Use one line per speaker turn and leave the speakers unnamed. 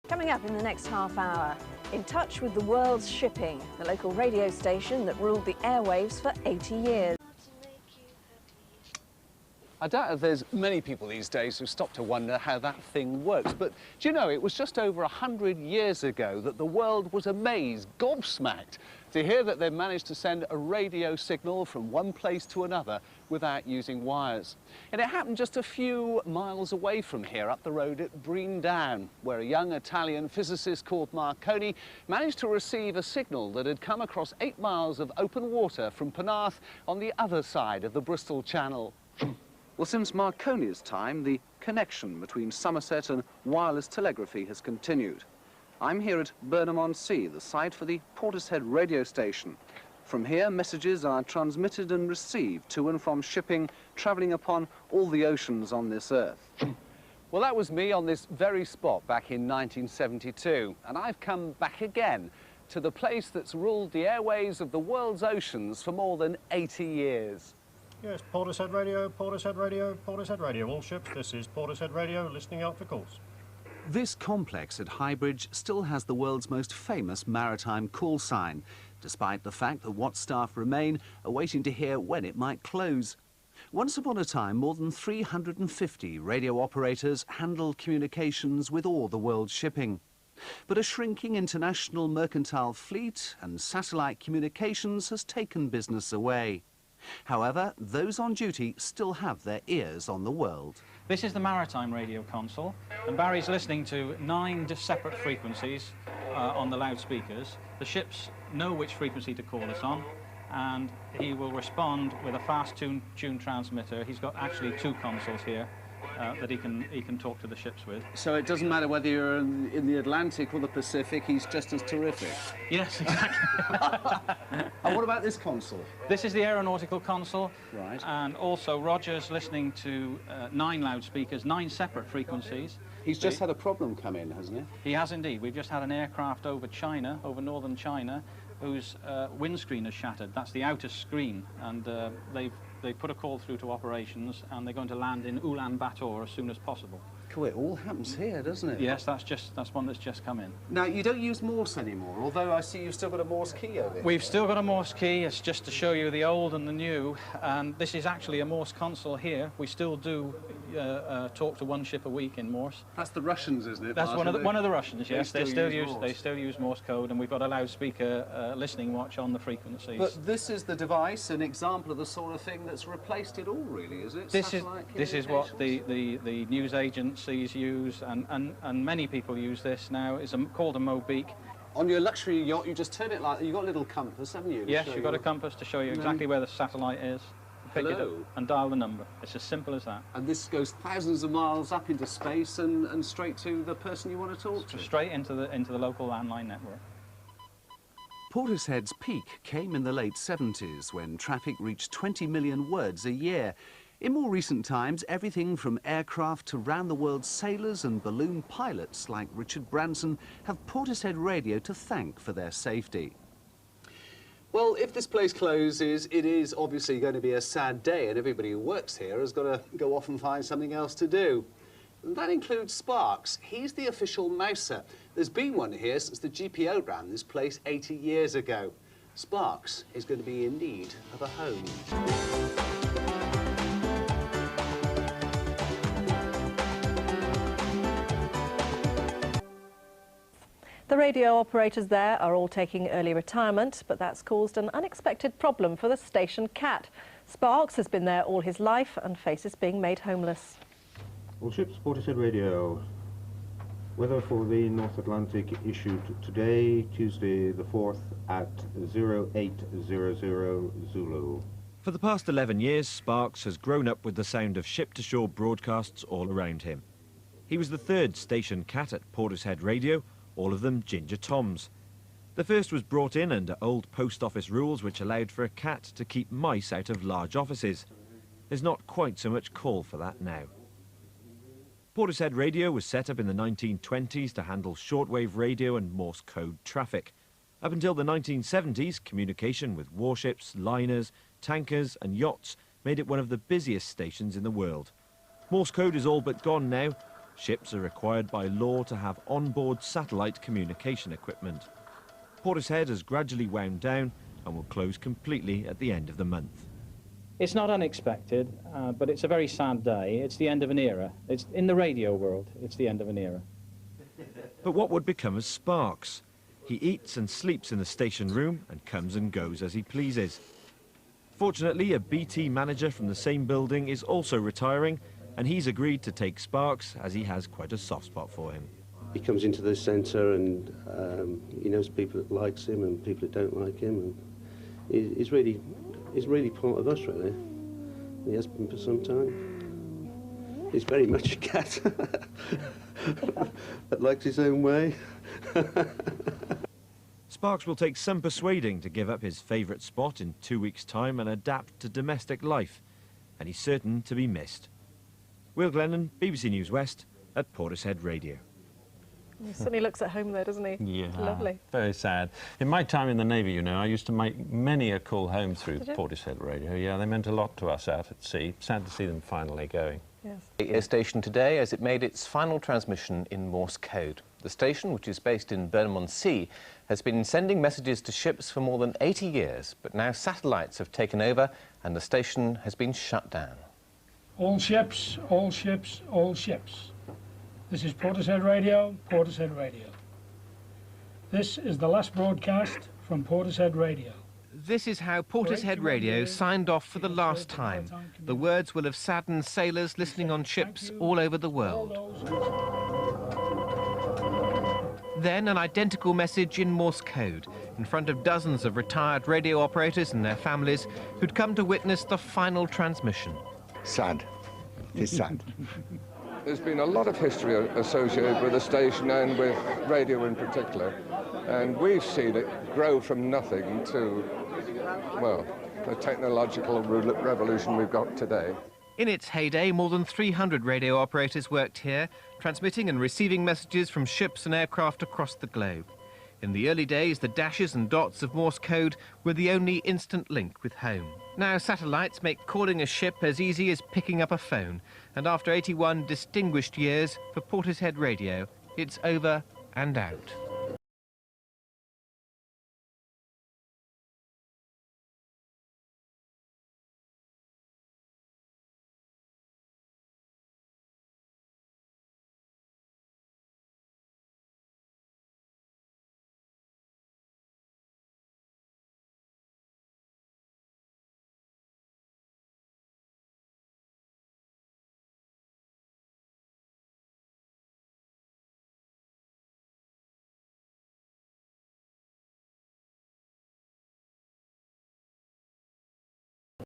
Coming up in the next half hour, in touch with the world's shipping, the local radio station that ruled the airwaves for 80 years.
I doubt if there's many people these days who stop to wonder how that thing works, but do you know, it was just over 100 years ago that the world was amazed, gobsmacked, to hear that they managed to send a radio signal from one place to another without using wires. And it happened just a few miles away from here, up the road at Breen Down, where a young Italian physicist called Marconi managed to receive a signal that had come across 8 miles of open water from Penarth on the other side of the Bristol Channel. Well, since Marconi's time, the connection between Somerset and wireless telegraphy has continued. I'm here at Burnham-on-Sea, the site for the Portishead radio station. From here, messages are transmitted and received to and from shipping travelling upon all the oceans on this earth. Well, that was me on this very spot back in 1972, and I've come back again to the place that's ruled the airways of the world's oceans for more than 80 years.
Yes, Portishead Radio, Portishead Radio, Portishead Radio. All ships, this is Portishead Radio, listening out for calls.
This complex at Highbridge still has the world's most famous maritime call sign, despite the fact that Watt staff remain awaiting to hear when it might close. Once upon a time, more than 350 radio operators handled communications with all the world's shipping. But a shrinking international mercantile fleet and satellite communications has taken business away. However, those on duty still have their ears on the world.
This is the maritime radio console, and Barry's listening to 9 separate frequencies on the loudspeakers. The ships know which frequency to call us on, and he will respond with a fast tune transmitter. He's got actually 2 consoles here that he can talk to the ships with. So it doesn't matter whether you're in the Atlantic or the Pacific, he's just as terrific. Yes, exactly.
And what about this console?
This is the aeronautical console.
Right.
And also Roger's listening to 9 loudspeakers, 9 separate frequencies.
He's just had a problem come in, hasn't he?
He has indeed. We've just had an aircraft over China, over northern China, whose windscreen has shattered. That's the outer screen, and they've put a call through to operations, and they're going to land in Ulaanbaatar as soon as possible.
Cool, it all happens here, doesn't it?
Yes, that's one that's just come in.
Now, you don't use Morse anymore, although I see you've still got a Morse key over here.
We've still got a Morse key. It's just to show you the old and the new, and this is actually a Morse console here. We still do talk to 1 ship a week in Morse.
That's the Russians, isn't it?
That's one of the Russians, yes. They still use
Morse
code, and we've got a loudspeaker listening watch on the frequencies.
But this is the device, an example of the sort of thing that's replaced it all, really, is it?
This is what the news agencies use, and many people use this now. It's called a Mobeak.
On your luxury yacht, you just turn it like, you've got a little compass, haven't you?
Yes, you've got a compass to show you exactly where the satellite is. Pick it up and dial the number. It's as simple as that.
And this goes thousands of miles up into space and straight to the person you want to talk to?
Straight into the local landline network.
Portishead's peak came in the late 70s, when traffic reached 20 million words a year. In more recent times, everything from aircraft to round-the-world sailors and balloon pilots like Richard Branson have Portishead Radio to thank for their safety. Well, if this place closes, it is obviously going to be a sad day, and everybody who works here has got to go off and find something else to do. And that includes Sparks. He's the official mouser. There's been one here since the GPO ran this place 80 years ago. Sparks is going to be in need of a home.
The radio operators there are all taking early retirement, but that's caused an unexpected problem for the station cat. Sparks has been there all his life and faces being made homeless.
All ships, Portishead Radio. Weather for the North Atlantic issued today, Tuesday the 4th at 0800 Zulu.
For the past 11 years, Sparks has grown up with the sound of ship-to-shore broadcasts all around him. He was the 3rd station cat at Portishead Radio, all of them Ginger Toms. The first was brought in under old post office rules which allowed for a cat to keep mice out of large offices. There's not quite so much call for that now. Portishead Radio was set up in the 1920s to handle shortwave radio and Morse code traffic. Up until the 1970s, communication with warships, liners, tankers and yachts made it one of the busiest stations in the world. Morse code is all but gone now. ships are required by law to have onboard satellite communication equipment. Portishead has gradually wound down and will close completely at the end of the month.
It's not unexpected, but it's a very sad day. It's the end of an era. It's in the radio world, it's the end of an era.
But what would become of Sparks? He eats and sleeps in the station room and comes and goes as he pleases. Fortunately, a BT manager from the same building is also retiring, and he's agreed to take Sparks as he has quite a soft spot for him.
He comes into the centre and he knows people that likes him and people that don't like him, and he's really part of us, really. He has been for some time. He's very much a cat that likes his own way.
Sparks will take some persuading to give up his favourite spot in 2 weeks' time and adapt to domestic life, and he's certain to be missed. Will Glennon, BBC News West, at Portishead Radio.
He certainly looks at home there, doesn't he?
Yeah,
Lovely.
very sad. In my time in the Navy, you know, I used to make many a call home through Portishead Radio. Yeah, they meant a lot to us out at sea. Sad to see them finally going.
Yes.
Radio station today as it made its final transmission in Morse code. The station, which is based in Burnham-on-Sea, has been sending messages to ships for more than 80 years, but now satellites have taken over and the station has been shut down.
All ships, all ships, all ships. This is Portishead Radio, Portishead Radio. This is the last broadcast from Portishead Radio.
This is how Portishead Radio signed off for the last time. The words will have saddened sailors listening on ships all over the world. Then an identical message in Morse code in front of dozens of retired radio operators and their families who'd come to witness the final transmission.
Sad. It's sad. There's been a lot of history associated with the station and with radio in particular, and we've seen it grow from nothing to, well, the technological revolution we've got today.
In its heyday, more than 300 radio operators worked here, transmitting and receiving messages from ships and aircraft across the globe. In the early days, the dashes and dots of Morse code were the only instant link with home. Now satellites make calling a ship as easy as picking up a phone, and after 81 distinguished years for Portishead Radio, it's over and out.